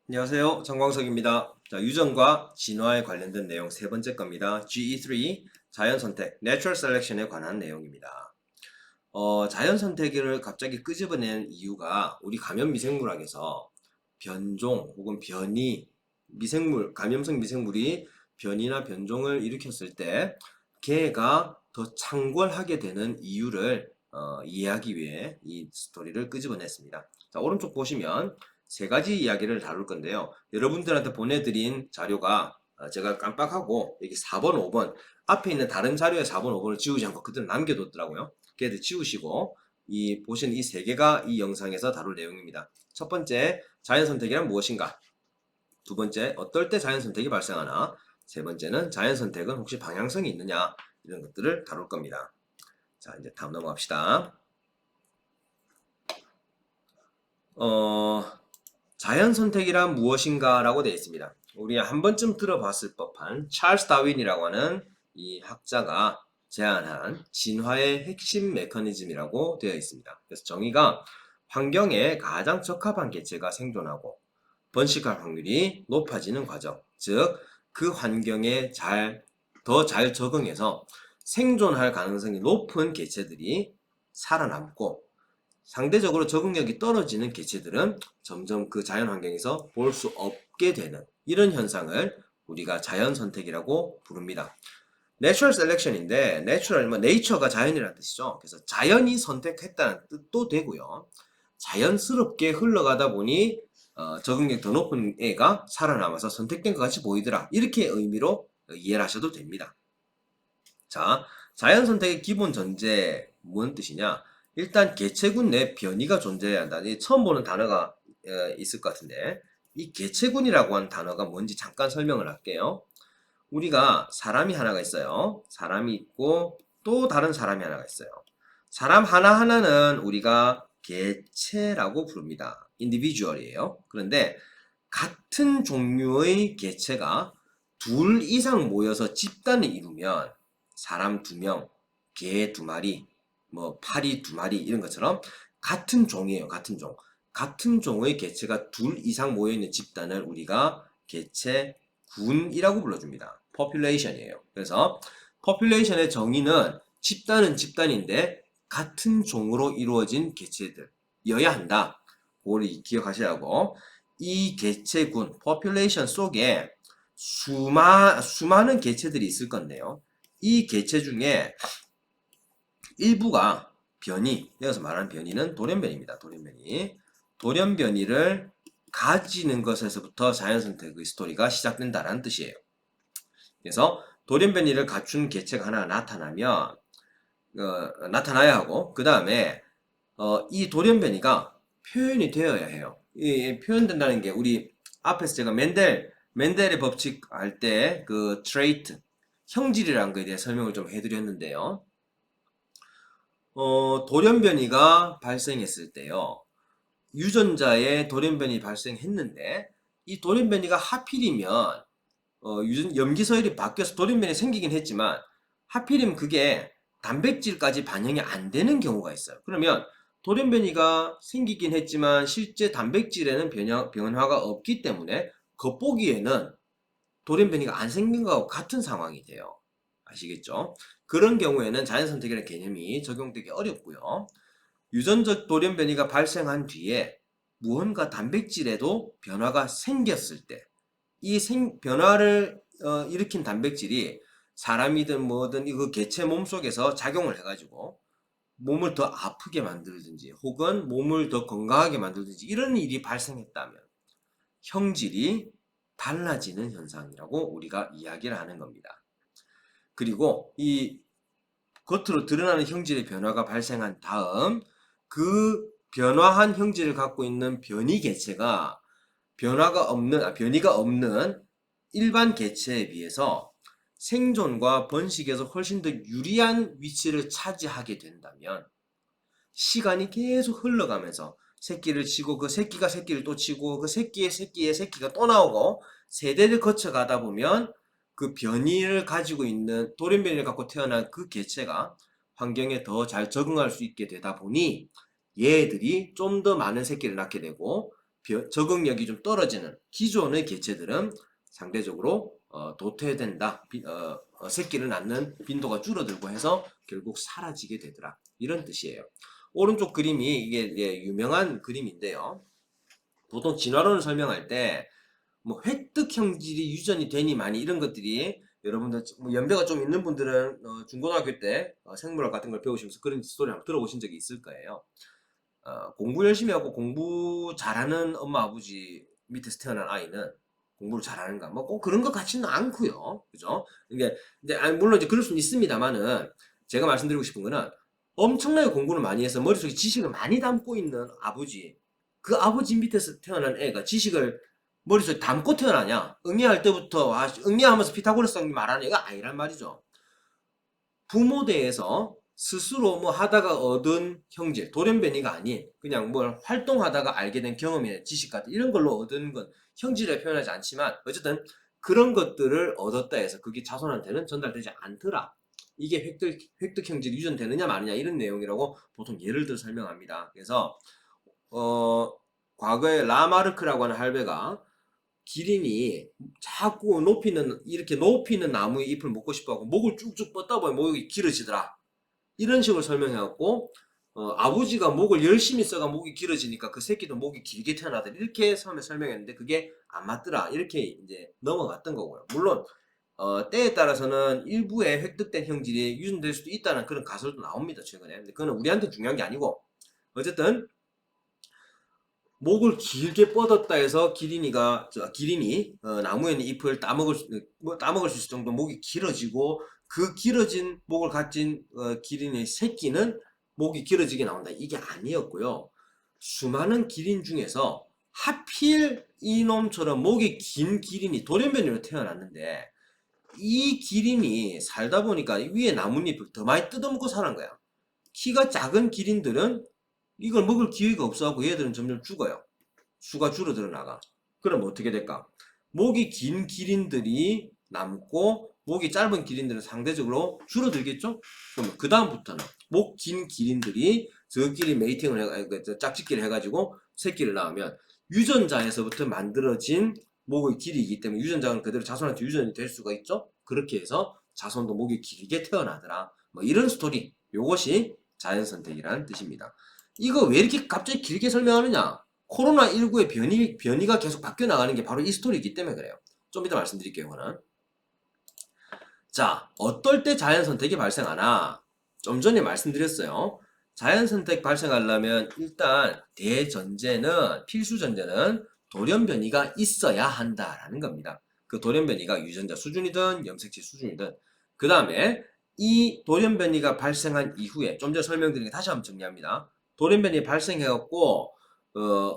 안녕하세요. 정광석입니다. 자, 유전과 진화에 관련된 내용 세 번째 겁니다. GE3 자연 선택, Natural Selection에 관한 내용입니다. 자연 선택을 갑자기 끄집어낸 이유가 우리 감염 미생물학에서 변종 혹은 변이, 감염성 미생물이 변이나 변종을 일으켰을 때 걔가 더 창궐하게 되는 이유를 이해하기 위해 이 스토리를 끄집어냈습니다. 자, 오른쪽 보시면 세 가지 이야기를 다룰 건데요. 여러분들한테 보내드린 자료가 제가 깜빡하고 여기 4번, 5번 앞에 있는 다른 자료에 4번, 5번을 지우지 않고 그대로 남겨뒀더라고요. 걔들 지우시고 이 보시는 이 세 개가 이 영상에서 다룰 내용입니다. 첫 번째, 자연선택이란 무엇인가? 두 번째, 어떨 때 자연선택이 발생하나? 세 번째는 자연선택은 혹시 방향성이 있느냐? 이런 것들을 다룰 겁니다. 자, 이제 다음 넘어갑시다. 자연선택이란 무엇인가? 라고 되어 있습니다. 우리 한 번쯤 들어봤을 법한 찰스 다윈이라고 하는 이 학자가 제안한 진화의 핵심 메커니즘이라고 되어 있습니다. 그래서 정의가 환경에 가장 적합한 개체가 생존하고 번식할 확률이 높아지는 과정, 즉 그 환경에 더 잘 적응해서 생존할 가능성이 높은 개체들이 살아남고 상대적으로 적응력이 떨어지는 개체들은 점점 그 자연 환경에서 볼 수 없게 되는 이런 현상을 우리가 자연 선택이라고 부릅니다. 내추럴 셀렉션인데 내추럴 네이처가 자연이라는 뜻이죠. 그래서 자연이 선택했다는 뜻도 되고요. 자연스럽게 흘러가다 보니 적응력 더 높은 애가 살아남아서 선택된 것 같이 보이더라. 이렇게 의미로 이해를 하셔도 됩니다. 자, 자연 선택의 기본 전제 무슨 뜻이냐? 일단 개체군 내 변이가 존재해야 한다. 처음 보는 단어가 있을 것 같은데 이 개체군이라고 하는 단어가 뭔지 잠깐 설명을 할게요. 우리가 사람이 하나가 있어요. 사람이 있고 또 다른 사람이 하나가 있어요. 사람 하나하나는 우리가 개체라고 부릅니다. individual이에요. 그런데 같은 종류의 개체가 둘 이상 모여서 집단을 이루면 사람 2명, 개 2마리, 뭐 파리 2마리 이런 것처럼 같은 종이에요. 같은 종. 같은 종의 개체가 둘 이상 모여있는 집단을 우리가 개체군이라고 불러줍니다. population이에요. 그래서 population의 정의는 집단은 집단인데 같은 종으로 이루어진 개체들이어야 한다. 그걸 기억하셔야 하고 이 개체군, population 속에 수많은 개체들이 있을 건데요. 이 개체 중에 일부가 변이, 여기서 말하는 변이는 돌연변이입니다. 돌연변이. 돌연변이를 가지는 것에서부터 자연선택의 스토리가 시작된다는 뜻이에요. 그래서 돌연변이를 갖춘 개체가 하나 나타나면 나타나야 하고 그 다음에 이 돌연변이가 표현이 되어야 해요. 이 표현된다는 게 우리 앞에서 제가 맨델의 법칙 할 때 그 트레이트 형질이라는 거에 대해 설명을 좀 해드렸는데요. 돌연변이가 발생했을 때요. 유전자에 돌연변이 발생했는데 이 돌연변이가 하필이면 염기서열이 바뀌어서 돌연변이 생기긴 했지만 하필이면 그게 단백질까지 반영이 안 되는 경우가 있어요. 그러면 돌연변이가 생기긴 했지만 실제 단백질에는 변화가 없기 때문에 겉보기에는 돌연변이가 안 생긴 것하고 같은 상황이 돼요. 아시겠죠? 그런 경우에는 자연선택이라는 개념이 적용되기 어렵고요. 유전적 돌연변이가 발생한 뒤에 무언가 단백질에도 변화가 생겼을 때 이 변화를 일으킨 단백질이 사람이든 뭐든 그 개체 몸 속에서 작용을 해가지고 몸을 더 아프게 만들든지 혹은 몸을 더 건강하게 만들든지 이런 일이 발생했다면 형질이 달라지는 현상이라고 우리가 이야기를 하는 겁니다. 그리고 이 겉으로 드러나는 형질의 변화가 발생한 다음 그 변화한 형질을 갖고 있는 변이 개체가 변이가 없는 일반 개체에 비해서 생존과 번식에서 훨씬 더 유리한 위치를 차지하게 된다면 시간이 계속 흘러가면서 새끼를 치고 그 새끼가 새끼를 또 치고 그 새끼의 새끼가 또 나오고 세대를 거쳐가다 보면 그 변이를 가지고 있는 돌연변이를 갖고 태어난 그 개체가 환경에 더 잘 적응할 수 있게 되다 보니 얘들이 좀 더 많은 새끼를 낳게 되고 적응력이 좀 떨어지는 기존의 개체들은 상대적으로 도태된다. 새끼를 낳는 빈도가 줄어들고 해서 결국 사라지게 되더라. 이런 뜻이에요. 오른쪽 그림이 이게 유명한 그림인데요. 보통 진화론을 설명할 때 뭐 획득 형질이 유전이 되니 많이 이런 것들이 여러분들 뭐 연배가 좀 있는 분들은 중고등학교 때 생물학 같은 걸 배우시면서 그런 스토리 한번 들어보신 적이 있을 거예요. 공부 열심히 하고 공부 잘하는 엄마 아버지 밑에서 태어난 아이는 공부를 잘하는가 뭐 꼭 그런 것 같지는 않고요. 그죠? 이게 이제 물론 이제 그럴 수는 있습니다만은 제가 말씀드리고 싶은 거는 엄청나게 공부를 많이 해서 머릿속에 지식을 많이 담고 있는 아버지, 그 아버지 밑에서 태어난 애가 지식을 머릿속에 담고 태어나냐? 응애할 때부터 응애하면서 피타고라스 형님 말하는 애가 아니란 말이죠. 부모대에서 스스로 뭐 하다가 얻은 형질, 돌연변이가 아닌 그냥 뭘 활동하다가 알게 된 경험이나 지식 같은 이런 걸로 얻은 건 형질에 표현하지 않지만 어쨌든 그런 것들을 얻었다 해서 그게 자손한테는 전달되지 않더라. 이게 획득 형질이 유전되느냐 마느냐 이런 내용이라고 보통 예를 들어 설명합니다. 그래서 과거에 라마르크라고 하는 할배가 기린이 자꾸 이렇게 높이는 나무의 잎을 먹고 싶어 하고 목을 쭉쭉 뻗다 보면 목이 길어지더라. 이런 식으로 설명해갖고, 아버지가 목을 열심히 써가 목이 길어지니까 그 새끼도 목이 길게 태어나더라. 이렇게 처음에 설명했는데 그게 안 맞더라. 이렇게 이제 넘어갔던 거고요. 물론, 때에 따라서는 일부의 획득된 형질이 유전될 수도 있다는 그런 가설도 나옵니다. 최근에. 근데 그거는 우리한테 중요한 게 아니고, 어쨌든, 목을 길게 뻗었다 해서 기린이 나무에 있는 잎을 따먹을 수 있을 정도 목이 길어지고 그 길어진 목을 가진 기린의 새끼는 목이 길어지게 나온다. 이게 아니었고요. 수많은 기린 중에서 하필 이놈처럼 목이 긴 기린이 돌연변이로 태어났는데 이 기린이 살다 보니까 위에 나뭇잎을 더 많이 뜯어먹고 사는 거야. 키가 작은 기린들은 이걸 먹을 기회가 없어갖고 얘들은 점점 죽어요. 수가 줄어들어 나가. 그럼 어떻게 될까? 목이 긴 기린들이 남고 목이 짧은 기린들은 상대적으로 줄어들겠죠? 그럼 그 다음부터는 목 긴 기린들이 저끼리 짝짓기를 해가지고 새끼를 낳으면 유전자에서부터 만들어진 목의 길이이기 때문에 유전자는 그대로 자손한테 유전이 될 수가 있죠? 그렇게 해서 자손도 목이 길게 태어나더라. 뭐 이런 스토리. 요것이 자연선택이라는 뜻입니다. 이거 왜 이렇게 갑자기 길게 설명하느냐? 코로나19의 변이가 계속 바뀌어 나가는 게 바로 이 스토리이기 때문에 그래요. 좀 이따 말씀드릴게요, 이거는. 자, 어떨 때 자연선택이 발생하나? 좀 전에 말씀드렸어요. 자연선택 발생하려면 일단 필수 전제는 돌연변이가 있어야 한다라는 겁니다. 그 돌연변이가 유전자 수준이든 염색체 수준이든 그 다음에 이 돌연변이가 발생한 이후에 좀 전에 설명드린 게 다시 한번 정리합니다. 돌연변이 발생해갖고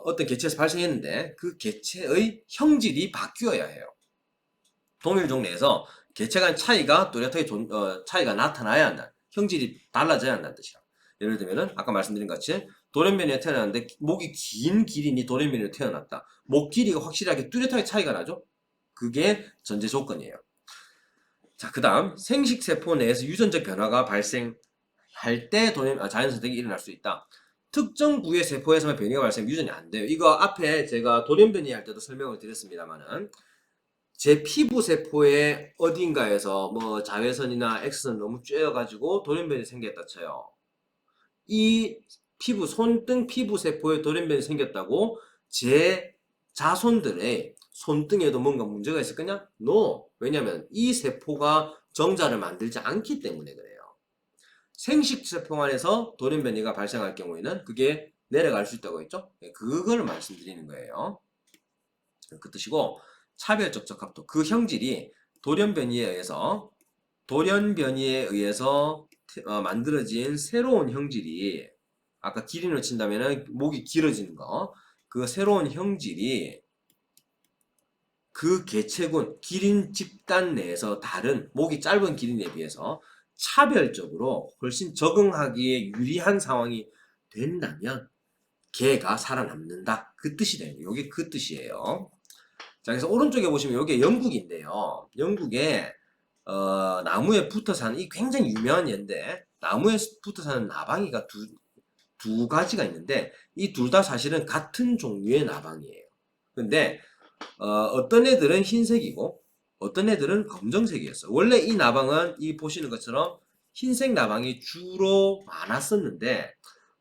어떤 개체에서 발생했는데 그 개체의 형질이 바뀌어야 해요. 동일종 내에서 개체 간 차이가 뚜렷하게 차이가 나타나야 한다. 형질이 달라져야 한다는 뜻이야. 예를 들면은 아까 말씀드린 것 같이 돌연변이에 태어났는데 목이 긴 기린이 돌연변이로 태어났다. 목 길이가 확실하게 뚜렷하게 차이가 나죠? 그게 전제 조건이에요. 자, 그 다음 생식세포 내에서 유전적 변화가 발생할 때 자연선택이 일어날 수 있다. 특정 부의 세포에서만 변이가 발생하면 유전이 안 돼요. 이거 앞에 제가 돌연변이 할 때도 설명을 드렸습니다만은 제 피부 세포의 어딘가에서 뭐 자외선이나 X선 너무 쬐어가지고 돌연변이 생겼다 쳐요. 이 손등 피부 세포에 돌연변이 생겼다고 제 자손들의 손등에도 뭔가 문제가 있을 거냐? No. 왜냐면 이 세포가 정자를 만들지 않기 때문에 그래요. 생식세포 안에서 돌연변이가 발생할 경우에는 그게 내려갈 수 있다고 했죠? 그걸 말씀드리는 거예요. 그 뜻이고 차별적 적합도 그 형질이 돌연변이에 의해서 만들어진 새로운 형질이 아까 기린으로 친다면 목이 길어지는 거 그 새로운 형질이 그 개체군 기린 집단 내에서 다른 목이 짧은 기린에 비해서 차별적으로 훨씬 적응하기에 유리한 상황이 된다면 개가 살아남는다. 그 뜻이 돼요. 이게 그 뜻이에요. 자, 그래서 오른쪽에 보시면 이게 영국인데요. 영국에 나무에 붙어 사는 이 굉장히 유명한 얘인데 나무에 붙어 사는 나방이가 두 가지가 있는데 이 둘 다 사실은 같은 종류의 나방이에요. 근데 어떤 애들은 흰색이고 어떤 애들은 검정색이었어요. 원래 이 나방은 이 보시는 것처럼 흰색 나방이 주로 많았었는데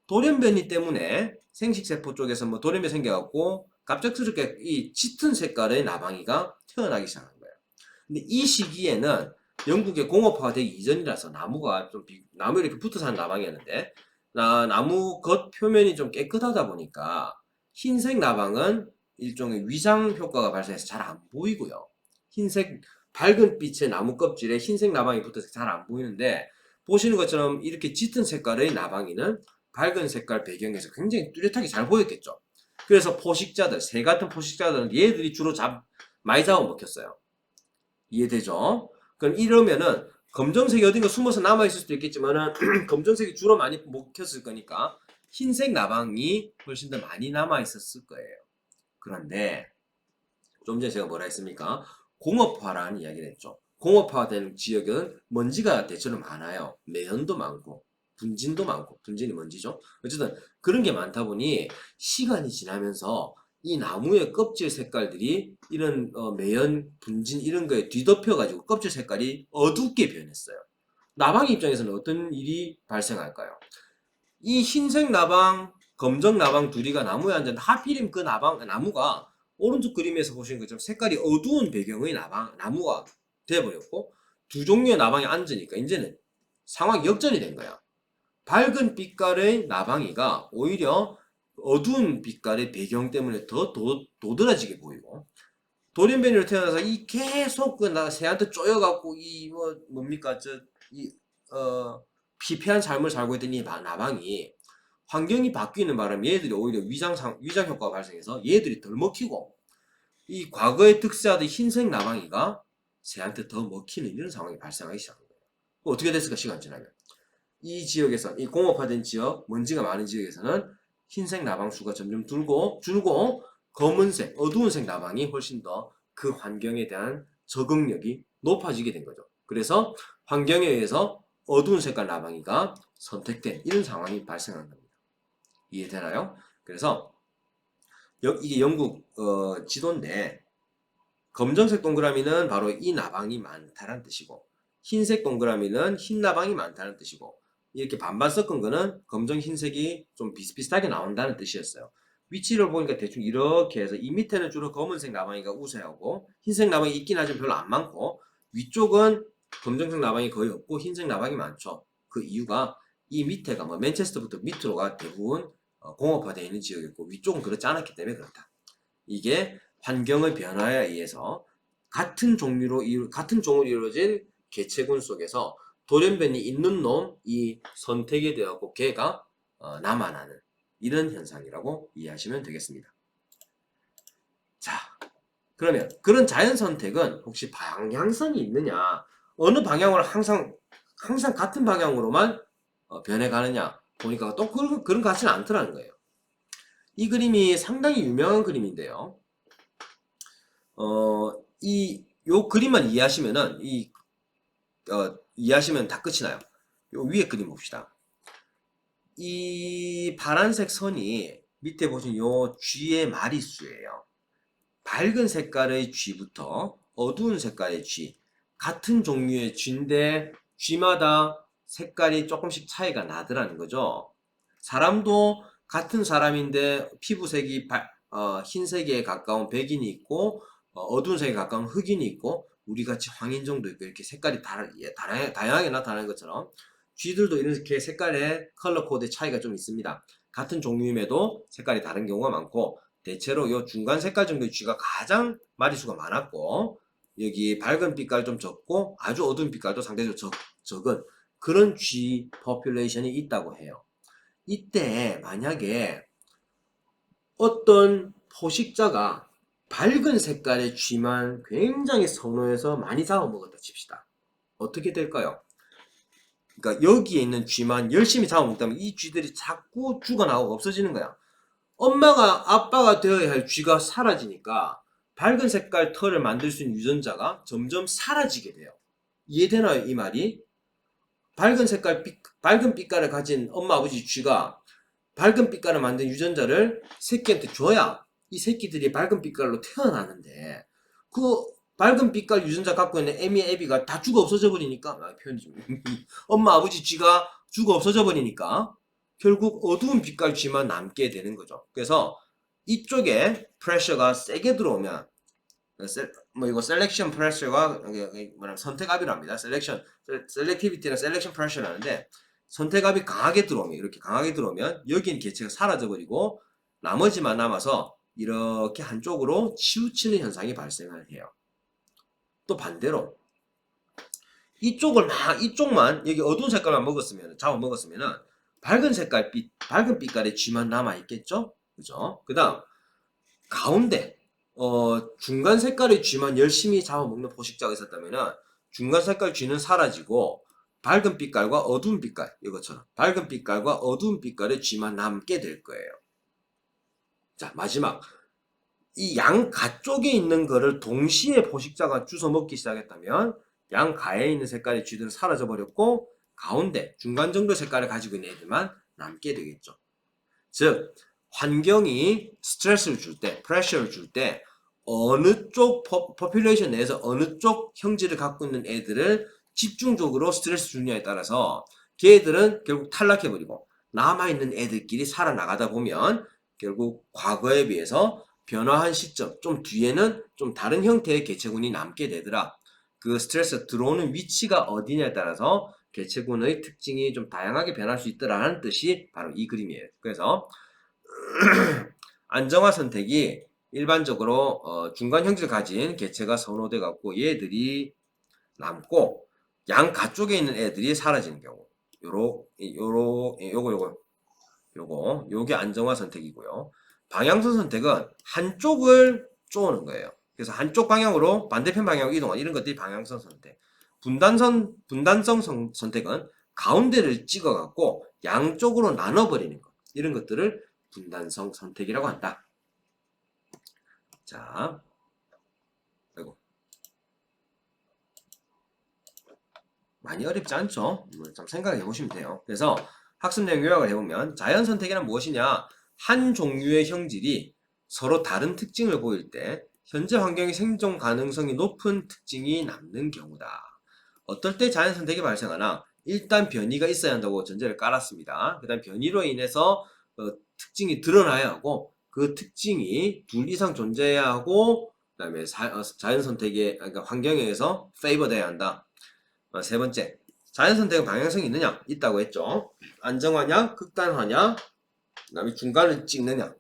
돌연변이 때문에 생식세포 쪽에서 뭐 돌연변이 생겨갖고 갑작스럽게 이 짙은 색깔의 나방이가 태어나기 시작한 거예요. 근데 이 시기에는 영국의 공업화가 되기 이전이라서 나무가 좀 나무 이렇게 붙어 사는 나방이었는데 나무 겉 표면이 좀 깨끗하다 보니까 흰색 나방은 일종의 위장 효과가 발생해서 잘 안 보이고요. 흰색 밝은 빛의 나무 껍질에 흰색 나방이 붙어서 잘 안 보이는데 보시는 것처럼 이렇게 짙은 색깔의 나방이는 밝은 색깔 배경에서 굉장히 뚜렷하게 잘 보였겠죠. 그래서 포식자들, 새 같은 포식자들은 얘들이 주로 많이 잡아먹혔어요. 이해되죠? 그럼 이러면은 검정색이 어딘가 숨어서 남아있을 수도 있겠지만은 검정색이 주로 많이 먹혔을 거니까 흰색 나방이 훨씬 더 많이 남아있었을 거예요. 그런데 좀 전에 제가 뭐라 했습니까? 공업화라는 이야기를 했죠. 공업화된 지역은 먼지가 대체로 많아요. 매연도 많고 분진도 많고, 분진이 먼지죠. 어쨌든 그런 게 많다 보니 시간이 지나면서 이 나무의 껍질 색깔들이 이런 매연, 분진 이런 거에 뒤덮여 가지고 껍질 색깔이 어둡게 변했어요. 나방 입장에서는 어떤 일이 발생할까요? 이 흰색 나방, 검정 나방 둘이가 나무에 앉았는데 하필이면 그 나무가 오른쪽 그림에서 보시는 것처럼 색깔이 어두운 배경의 나무가 돼버렸고 두 종류의 나방이 앉으니까 이제는 상황이 역전이 된 거야. 밝은 빛깔의 나방이가 오히려 어두운 빛깔의 배경 때문에 더 도드라지게 보이고 돌연변이로 태어나서 이 계속 그 새한테 쪼여갖고 이 뭡니까 피폐한 삶을 살고 있던 이 나방이 환경이 바뀌는 바람에 얘들이 오히려 위장 효과가 발생해서 얘들이 덜 먹히고 이 과거에 득세하던 흰색 나방이가 새한테 더 먹히는 이런 상황이 발생하기 시작한 거예요. 어떻게 됐을까 시간 지나면 이 지역에서 이 공업화된 지역 먼지가 많은 지역에서는 흰색 나방 수가 점점 줄고 검은색 어두운색 나방이 훨씬 더 그 환경에 대한 적응력이 높아지게 된 거죠. 그래서 환경에 의해서 어두운 색깔 나방이가 선택된 이런 상황이 발생한 겁니다. 이해되나요? 그래서 이게 영국 지도인데 검정색 동그라미는 바로 이 나방이 많다는 뜻이고 흰색 동그라미는 흰 나방이 많다는 뜻이고 이렇게 반반 섞은 거는 검정 흰색이 좀 비슷비슷하게 나온다는 뜻이었어요. 위치를 보니까 대충 이렇게 해서 이 밑에는 주로 검은색 나방이가 우세하고 흰색 나방이 있긴 하지만 별로 안 많고 위쪽은 검정색 나방이 거의 없고 흰색 나방이 많죠. 그 이유가 이 밑에가 뭐 맨체스터부터 밑으로가 대부분 공업화되어 있는 지역이었고 위쪽은 그렇지 않았기 때문에 그렇다. 이게 환경의 변화에 의해서 같은 종으로 이루어진 개체군 속에서 돌연변이 있는 놈이 선택이 되었고 걔가 남아나는 이런 현상이라고 이해하시면 되겠습니다. 자, 그러면 그런 자연 선택은 혹시 방향성이 있느냐? 어느 방향으로 항상 같은 방향으로만 변해가느냐? 보니까 또 그런 것 같지는 않더라는 거예요. 이 그림이 상당히 유명한 그림인데요. 요 그림만 이해하시면은 이해하시면 다 끝이 나요. 요 위에 그림 봅시다. 이 파란색 선이 밑에 보신 요 쥐의 마리수예요. 밝은 색깔의 쥐부터 어두운 색깔의 쥐, 같은 종류의 쥐인데 쥐마다 색깔이 조금씩 차이가 나더라는 거죠. 사람도 같은 사람인데 피부색이 흰색에 가까운 백인이 있고 어두운 색에 가까운 흑인이 있고 우리같이 황인종도 있고 이렇게 색깔이 다양하게 나타나는 것처럼 쥐들도 이렇게 색깔의 컬러 코드의 차이가 좀 있습니다. 같은 종류임에도 색깔이 다른 경우가 많고 대체로 이 중간 색깔 정도의 쥐가 가장 마리수가 많았고 여기 밝은 빛깔 좀 적고 아주 어두운 빛깔도 상대적으로 적은 그런 쥐 포퓰레이션이 있다고 해요. 이때 만약에 어떤 포식자가 밝은 색깔의 쥐만 굉장히 선호해서 많이 잡아먹었다 칩시다. 어떻게 될까요? 그러니까 여기에 있는 쥐만 열심히 잡아먹다면 이 쥐들이 자꾸 죽어나오고 없어지는 거야. 엄마가 아빠가 되어야 할 쥐가 사라지니까 밝은 색깔 털을 만들 수 있는 유전자가 점점 사라지게 돼요. 이해되나요, 이 말이? 밝은 빛깔을 가진 엄마 아버지 쥐가 밝은 빛깔을 만든 유전자를 새끼한테 줘야 이 새끼들이 밝은 빛깔로 태어나는데 그 밝은 빛깔 유전자 갖고 있는 애미 애비가 다 죽어 없어져 버리니까 표현이 좀 엄마 아버지 쥐가 죽어 없어져 버리니까 결국 어두운 빛깔 쥐만 남게 되는 거죠. 그래서 이쪽에 프레셔가 세게 들어오면 이거 셀렉션 프레셔가 뭐냐면 선택압이라 합니다. 셀렉티비티는 셀렉션 프레셔라는데 선택압이 강하게 들어오면 이렇게 강하게 들어오면 여기는 개체가 사라져 버리고 나머지만 남아서 이렇게 한쪽으로 치우치는 현상이 발생을 해요. 또 반대로 이쪽만 여기 어두운 색깔만 잡아먹었으면은 밝은 빛깔의 쥐만 남아 있겠죠? 그죠? 그다음 가운데 중간 색깔의 쥐만 열심히 잡아먹는 포식자가 있었다면은 중간 색깔 쥐는 사라지고 밝은 빛깔과 어두운 빛깔 이것처럼 밝은 빛깔과 어두운 빛깔의 쥐만 남게 될 거예요. 자, 마지막 이 양가 쪽에 있는 거를 동시에 포식자가 주워 먹기 시작했다면 양가에 있는 색깔의 쥐들은 사라져 버렸고 가운데 중간 정도 색깔을 가지고 있는 애들만 남게 되겠죠. 즉 환경이 스트레스를 줄 때, 프레셔를 줄 때 어느 쪽 포퓰레이션 내에서 어느 쪽 형질을 갖고 있는 애들을 집중적으로 스트레스 주느냐에 따라서 걔들은 결국 탈락해버리고 남아있는 애들끼리 살아나가다 보면 결국 과거에 비해서 변화한 시점 좀 뒤에는 좀 다른 형태의 개체군이 남게 되더라. 그 스트레스 들어오는 위치가 어디냐에 따라서 개체군의 특징이 좀 다양하게 변할 수 있더라는 뜻이 바로 이 그림이에요. 그래서 안정화 선택이 일반적으로 중간 형질을 가진 개체가 선호돼 갖고 얘들이 남고 양가 쪽에 있는 애들이 사라지는 경우 요게 안정화 선택이고요. 방향성 선택은 한쪽을 쪼는 거예요. 그래서 한쪽 방향으로 반대편 방향으로 이동하는 이런 것들이 방향성 선택. 분단성 선택은 가운데를 찍어 갖고 양쪽으로 나눠버리는 것. 이런 것들을 분단성 선택이라고 한다. 자, 아이고. 많이 어렵지 않죠? 좀 생각해 보시면 돼요. 그래서 학습 내용 요약을 해보면 자연 선택이란 무엇이냐? 한 종류의 형질이 서로 다른 특징을 보일 때 현재 환경의 생존 가능성이 높은 특징이 남는 경우다. 어떨 때 자연 선택이 발생하나? 일단 변이가 있어야 한다고 전제를 깔았습니다. 그 다음 변이로 인해서 특징이 드러나야 하고 그 특징이 둘 이상 존재해야 하고 그 다음에 자연 선택의 그러니까 환경에 의해서 페이버돼야 한다. 세 번째, 자연 선택은 방향성이 있느냐? 있다고 했죠. 안정화냐, 극단화냐, 그 다음에 중간을 찍느냐.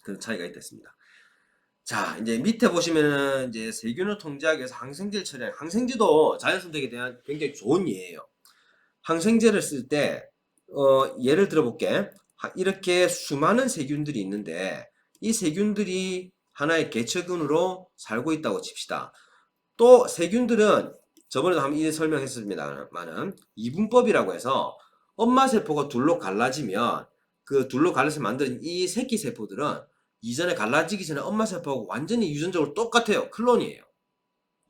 그런 차이가 있겠습니다. 자, 이제 밑에 보시면은 이제 세균을 통제하기 위해서 항생제를 처리하는 항생제도 자연 선택에 대한 굉장히 좋은 예예요. 항생제를 쓸 때 예를 들어볼게. 이렇게 수많은 세균들이 있는데 이 세균들이 하나의 개체군으로 살고 있다고 칩시다. 또 세균들은 저번에도 한번 설명했습니다만은 이분법이라고 해서 엄마 세포가 둘로 갈라지면 그 둘로 갈라서 만든 이 새끼 세포들은 이전에 갈라지기 전에 엄마 세포하고 완전히 유전적으로 똑같아요. 클론이에요.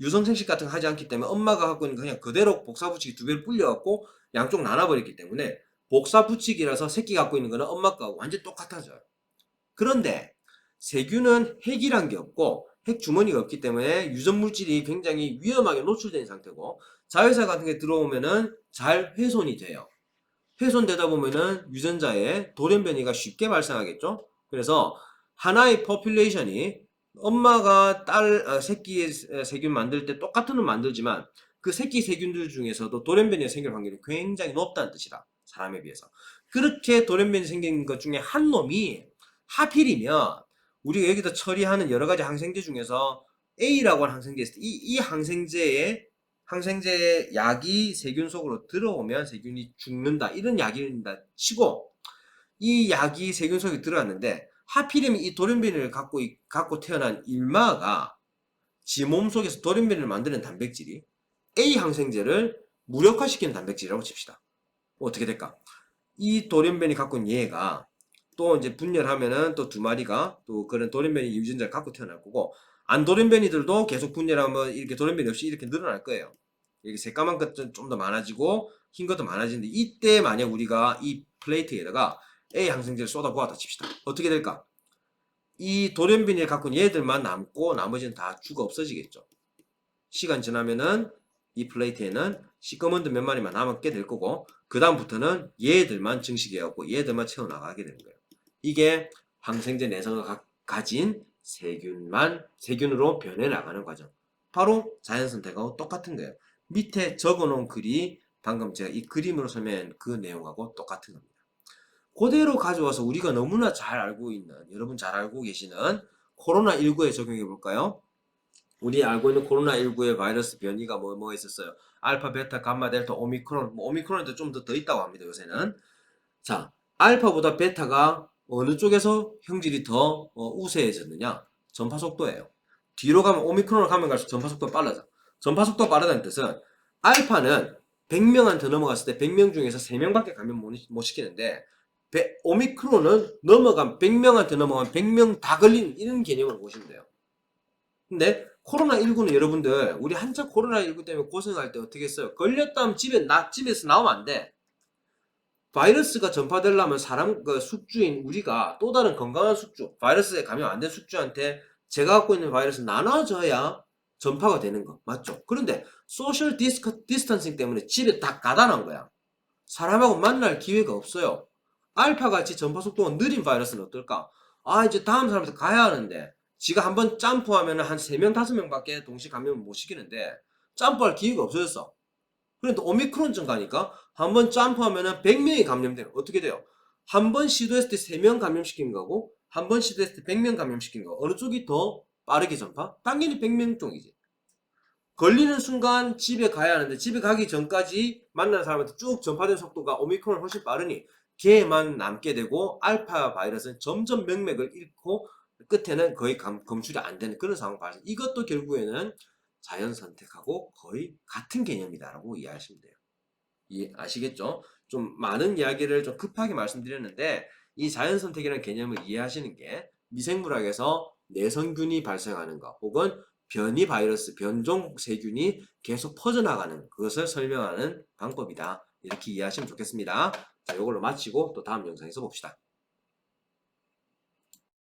유성생식 같은 거 하지 않기 때문에 엄마가 갖고 있는 거 그냥 그대로 복사붙이기 두 배를 불려갖고 양쪽 나눠버렸기 때문에 복사붙이기라서 새끼 갖고 있는 거는 엄마 거하고 완전히 똑같아져요. 그런데 세균은 핵이란 게 없고 핵 주머니가 없기 때문에 유전 물질이 굉장히 위험하게 노출된 상태고 자외선 같은 게 들어오면은 잘 훼손이 돼요. 훼손되다 보면은 유전자에 돌연변이가 쉽게 발생하겠죠. 그래서 하나의 포퓰레이션이 엄마가 새끼 세균 만들 때 똑같은 놈 만들지만 그 새끼 세균들 중에서도 돌연변이가 생길 확률이 굉장히 높다는 뜻이다. 사람에 비해서. 그렇게 돌연변이 생긴 것 중에 한 놈이 하필이면 우리가 여기다 처리하는 여러 가지 항생제 중에서 A라고 하는 항생제 있을 때 이 항생제 약이 세균 속으로 들어오면 세균이 죽는다. 이런 약이다 치고 이 약이 세균 속에 들어갔는데 하필이면 이 돌연변이를 갖고 태어난 일마가 지 몸 속에서 돌연변이를 만드는 단백질이 A 항생제를 무력화시키는 단백질이라고 칩시다. 어떻게 될까? 이 돌연변이 갖고 있는 얘가 또 이제 분열하면은 또 두 마리가 또 그런 돌연변이 유전자를 갖고 태어날 거고 안 돌연변이들도 계속 분열하면 이렇게 돌연변이 없이 이렇게 늘어날 거예요. 여기 새까만 것도 좀 더 많아지고 흰 것도 많아지는데 이때 만약 우리가 이 플레이트에다가 A 항생제를 쏟아부었다 칩시다. 어떻게 될까? 이 돌연변이를 갖고 있는 얘들만 남고 나머지는 다 죽어 없어지겠죠. 시간 지나면은 이 플레이트에는 시꺼먼들 몇 마리만 남게 될 거고 그 다음부터는 얘들만 증식해갖고 얘들만 채워나가게 되는 거예요. 이게 항생제 내성을 가진 세균으로 변해나가는 과정. 바로 자연선택하고 똑같은 거예요. 밑에 적어놓은 글이 방금 제가 이 그림으로 설명한 그 내용하고 똑같은 겁니다. 그대로 가져와서 우리가 너무나 잘 알고 있는, 여러분 잘 알고 계시는 코로나19에 적용해 볼까요? 우리 알고 있는 코로나19의 바이러스 변이가 뭐 있었어요? 알파, 베타, 감마, 델타, 오미크론. 오미크론도 좀 더 있다고 합니다, 요새는. 자, 알파보다 베타가 어느 쪽에서 형질이 더 우세해졌느냐? 전파 속도예요. 뒤로 가면, 오미크론으로 가면 갈수록 전파 속도가 빨라져. 전파 속도가 빠르다는 뜻은 알파는 100명한테 넘어갔을 때 100명 중에서 3명밖에 감염 못 시키는데 오미크론은 100명한테 넘어가면 100명 다 걸리는 이런 개념을 보시면 돼요. 근데 코로나19는 여러분들 우리 한참 코로나19 때문에 고생할 때 어떻게 했어요? 걸렸다면 집에서 나오면 안 돼. 바이러스가 전파되려면 사람 숙주인 우리가 또 다른 건강한 숙주, 바이러스에 감염 안 된 숙주한테 제가 갖고 있는 바이러스 나눠줘야 전파가 되는 거 맞죠? 그런데 소셜 디스턴싱 때문에 집에 다 가다난 거야. 사람하고 만날 기회가 없어요. 알파같이 전파 속도가 느린 바이러스는 어떨까? 아, 이제 다음 사람한테 가야 하는데 지가 한번 점프하면 한 3명, 5명밖에 동시 감염을 못 시키는데 점프할 기회가 없어졌어. 그런데 오미크론쯤 가니까 한번 점프하면 100명이 감염돼요. 어떻게 돼요? 한 번 시도했을 때 3명 감염시킨 거고 한 번 시도했을 때 100명 감염시킨 거 어느 쪽이 더 빠르게 전파? 당연히 100명 쪽이지. 걸리는 순간 집에 가야 하는데 집에 가기 전까지 만나는 사람한테 쭉 전파된 속도가 오미크론은 훨씬 빠르니 걔만 남게 되고 알파 바이러스는 점점 명맥을 잃고 끝에는 거의 검출이 안 되는 그런 상황 발생. 이것도 결국에는 자연 선택하고 거의 같은 개념이다라고 이해하시면 돼요. 아시겠죠? 좀 많은 이야기를 좀 급하게 말씀드렸는데 이 자연 선택이라는 개념을 이해하시는 게 미생물학에서 내성균이 발생하는 것 혹은 변이 바이러스, 변종 세균이 계속 퍼져나가는 그것을 설명하는 방법이다. 이렇게 이해하시면 좋겠습니다. 자, 이걸로 마치고 또 다음 영상에서 봅시다.